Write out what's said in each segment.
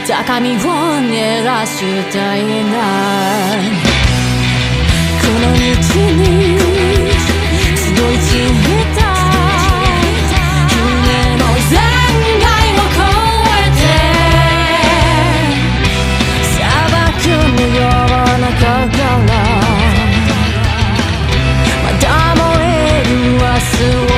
高みを照らしたいなこの道に集い散った夢の残骸を越えて砂漠のような心まだ燃える明日を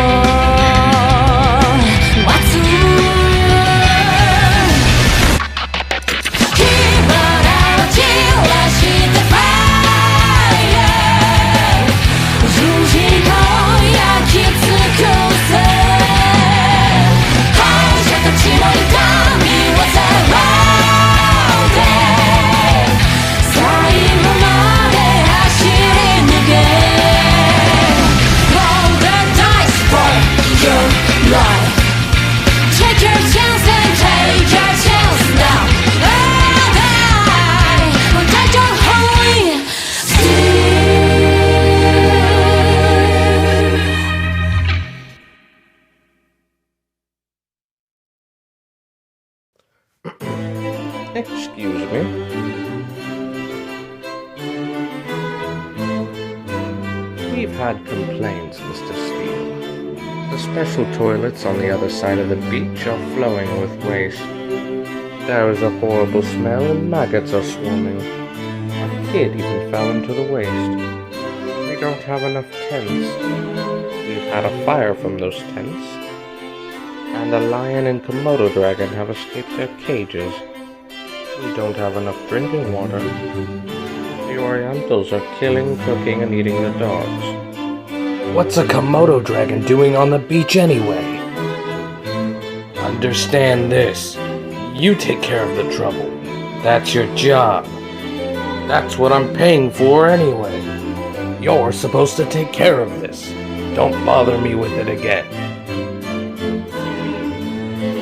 Excuse me. We've had complaints, Mr. Steele. The special toilets on the other side of the beach are flowing with waste. There is a horrible smell and maggots are swarming. A kid even fell into the waste. We don't have enough tents. We've had a fire from those tents. And a lion and Komodo dragon have escaped their cages. We don't have enough drinking water. The Orientals are killing, cooking, and eating the dogs. What's a Komodo dragon doing on the beach anyway? Understand this. You take care of the trouble. That's your job. That's what I'm paying for anyway. You're supposed to take care of this. Don't bother me with it again.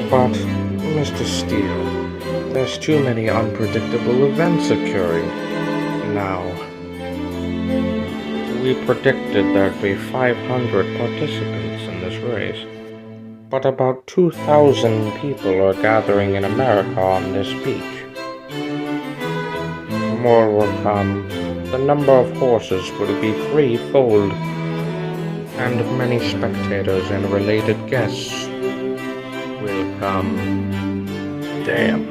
But, Mr. Steele, there's too many unpredictable events occurring now. We predicted there'd be 500 participants in this race, but about 2,000 people are gathering in America on this beach. More will come. The number of horses will be threefold, and many spectators and related guests will come. Damn.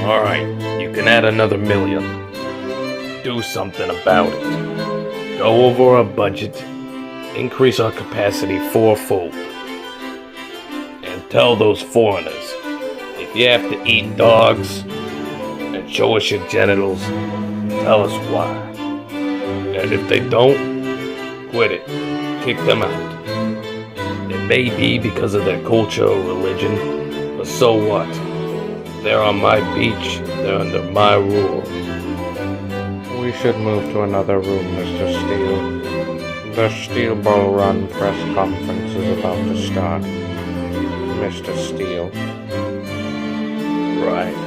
Alright, you can add another 1 million. Do something about it. Go over our budget, increase our capacity 4-fold. And tell those foreigners, if you have to eat dogs and show us your genitals, tell us why. And if they don't, quit it. Kick them out. It may be because of their culture or religion, but so what? They're on my beach, they're under my rule. We should move to another room, Mr. Steele. The Steel Ball Run press conference is about to start. Mr. Steele. Right.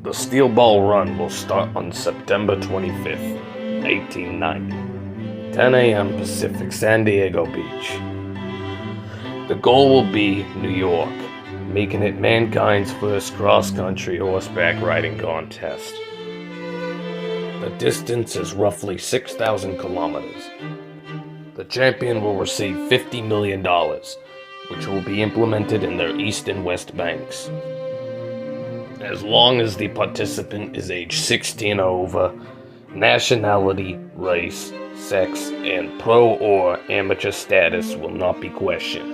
The Steel Ball Run will start on September 25th, 1890, 10 a.m. Pacific, San Diego Beach. The goal will be New York, making it mankind's first cross-country horseback riding contest. The distance is roughly 6,000 kilometers. The champion will receive $50 million, which will be implemented in their east and west banks. As long as the participant is age 16 or over, nationality, race, sex, and pro or amateur status will not be questioned.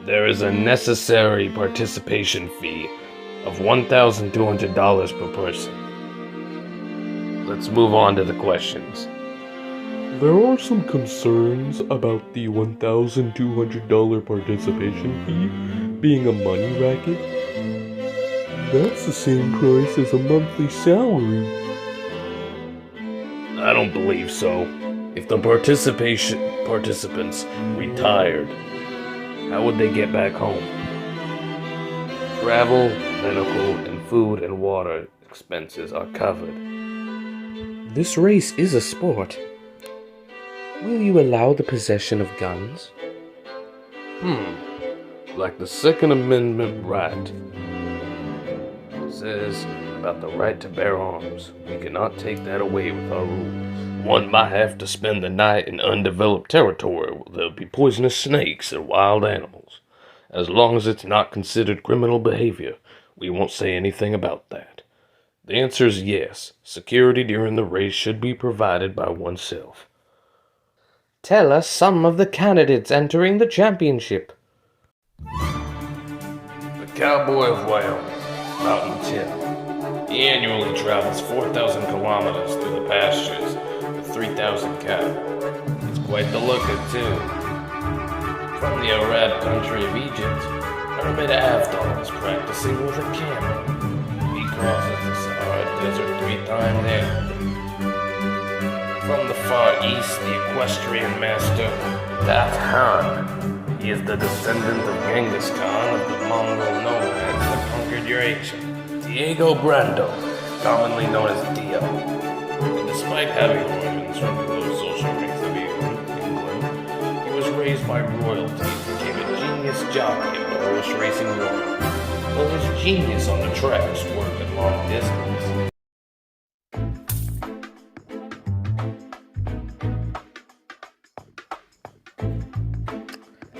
There is a necessary participation fee of $1,200 per person. Let's move on to the questions. There are some concerns about the $1,200 participation fee being a money racket. That's the same price as a monthly salary. I don't believe so. If the participants retired, how would they get back home? Travel, medical, and food and water expenses are covered. This race is a sport. Will you allow the possession of guns? Like the Second Amendment right says about the right to bear arms. We cannot take that away with our rules. One might have to spend the night in undeveloped territory where there'll be poisonous snakes and wild animals. As long as it's not considered criminal behavior, we won't say anything about that. The answer is yes. Security during the race should be provided by oneself. Tell us some of the candidates entering the championship. The Cowboy of Wyoming, Mountain Tim. He annually travels 4,000 kilometers through the pastures with 3,000 cattle. He's quite the looker, too. From the Arab country of Egypt, Hermit Avdol is practicing with a camel. He crosses the Sahara Desert 3 times annually. From the Far East, the equestrian master, Dat Han. He is the descendant of Genghis Khan of the Mongol nomads that conquered Eurasia. Diego Brando, commonly known as Dio. And despite having origins from the low social ranks of England, he was raised by royalty and became a genius jockey in the horse racing world. Though his genius on the tracks worked at long distance.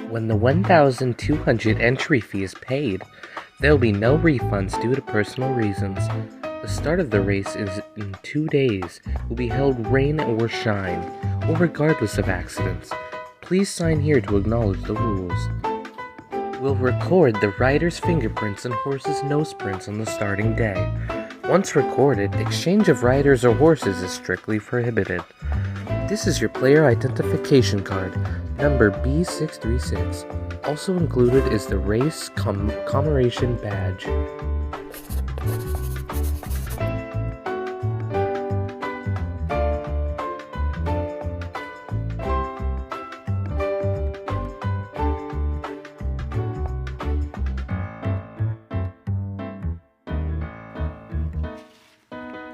When the 1,200 entry fee is paid, there will be no refunds due to personal reasons. The start of the race is in 2 days. It will be held rain or shine, or regardless of accidents. Please sign here to acknowledge the rules. We'll record the rider's fingerprints and horse's nose prints on the starting day. Once recorded, exchange of riders or horses is strictly prohibited. This is your player identification card, number B636. Also included is the race commemoration badge.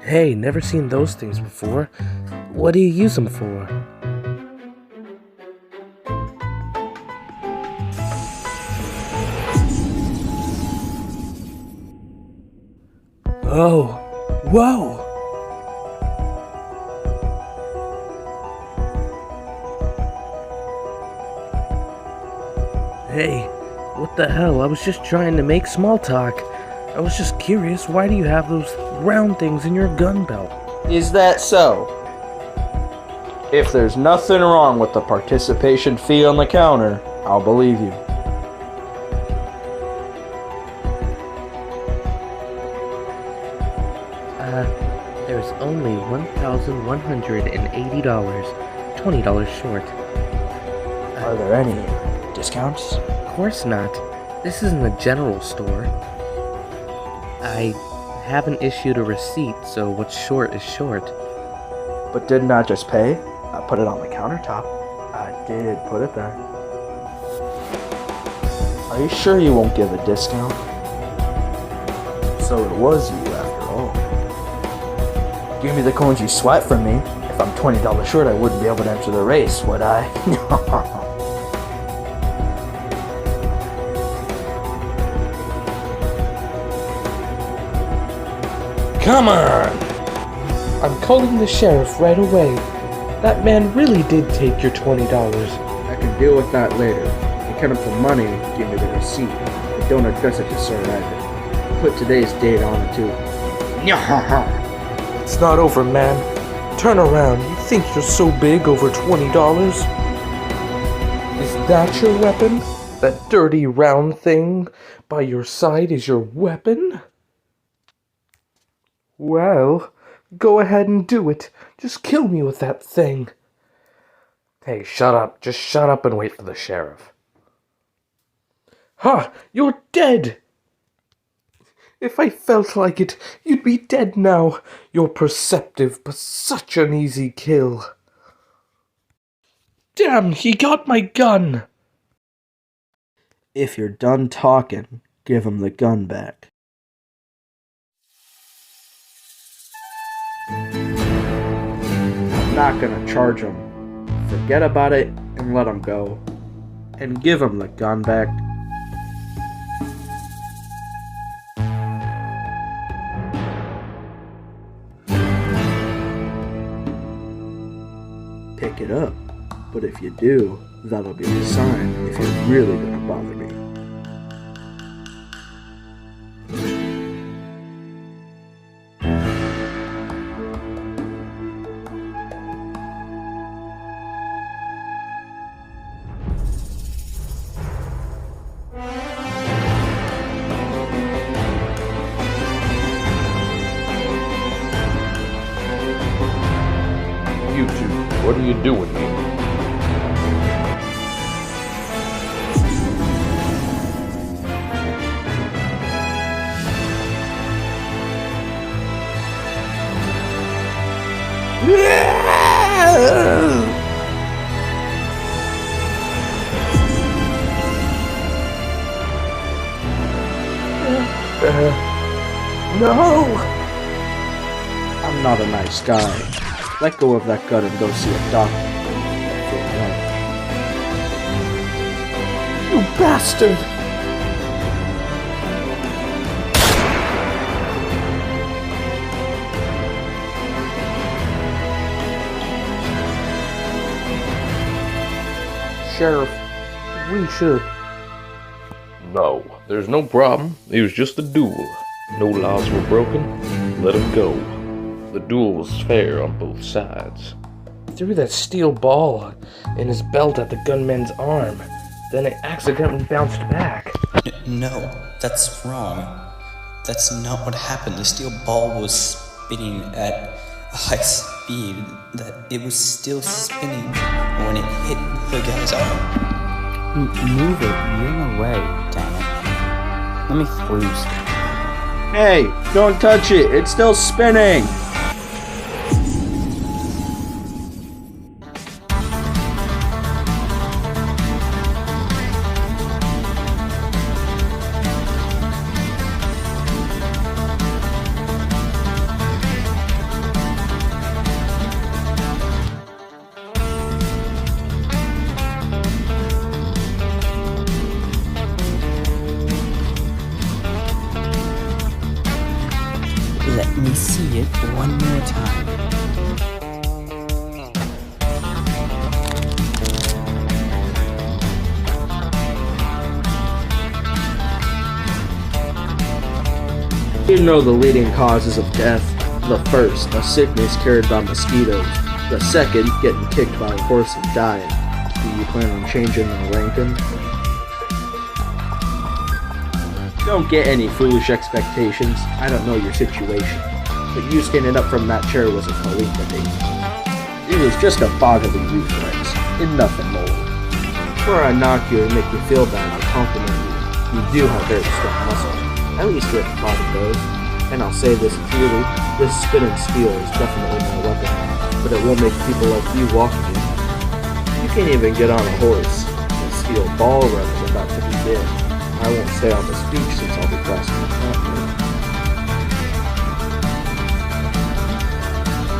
Hey, never seen those things before. What do you use them for? Oh, whoa! Hey, what the hell? I was just trying to make small talk. I was just curious, why do you have those round things in your gun belt? Is that so? If there's nothing wrong with the participation fee on the counter, I'll believe you. There's only $1,180, $20 short. Are there any discounts? Of course not. This isn't a general store. I haven't issued a receipt, so what's short is short. But didn't I just pay? I put it on the countertop. I did put it there. Are you sure you won't give a discount? So it was you after all. Give me the coins you swipe from me. If I'm $20 short, I wouldn't be able to enter the race, would I? Come on! I'm calling the sheriff right away. That man really did take your $20. I can deal with that later. You come up for money, give me the receipt. But don't address it to Sir either. Put today's date on it too. It's not over, man. Turn around. You think you're so big over $20? Is that your weapon? That dirty round thing by your side is your weapon? Well, go ahead and do it. Just kill me with that thing. Hey, shut up. Just shut up and wait for the sheriff. Ha! You're dead! If I felt like it, you'd be dead now. You're perceptive, but such an easy kill. Damn, he got my gun! If you're done talking, give him the gun back. I'm not gonna charge him. Forget about it and let him go. And give him the gun back. Pick it up. But if you do, that'll be the sign if you're really gonna bother me. You two, what are you doing here? No! I'm not a nice guy. Let go of that gun and go see a doctor. You bastard! Sheriff, we should. No, there's no problem. It was just a duel. No laws were broken. Let him go. The duel was fair on both sides. He threw that steel ball in his belt at the gunman's arm. Then it accidentally bounced back. No, that's wrong. That's not what happened. The steel ball was spinning at a high speed. That it was still spinning when it hit the guy's arm. Move it. You're in the way, damn it. Let me through. Hey, don't touch it. It's still spinning. Let me see it one more time. You know the leading causes of death. The first, a sickness carried by mosquitoes. The second, getting kicked by a horse and dying. Do you plan on changing the ranking? Don't get any foolish expectations. I don't know your situation. But you standing up from that chair was a calamity. It was just a bodily reflex, and nothing more. Before I knock you and make you feel bad, I'll compliment you. You do have very strong muscles. At least your body does. And I'll say this clearly, this spinning steel is definitely my weapon. But it won't make people like you walk again. You can't even get on a horse. The Steel Ball Run is about to begin. I won't stay on this beach since I'll be crossing the front.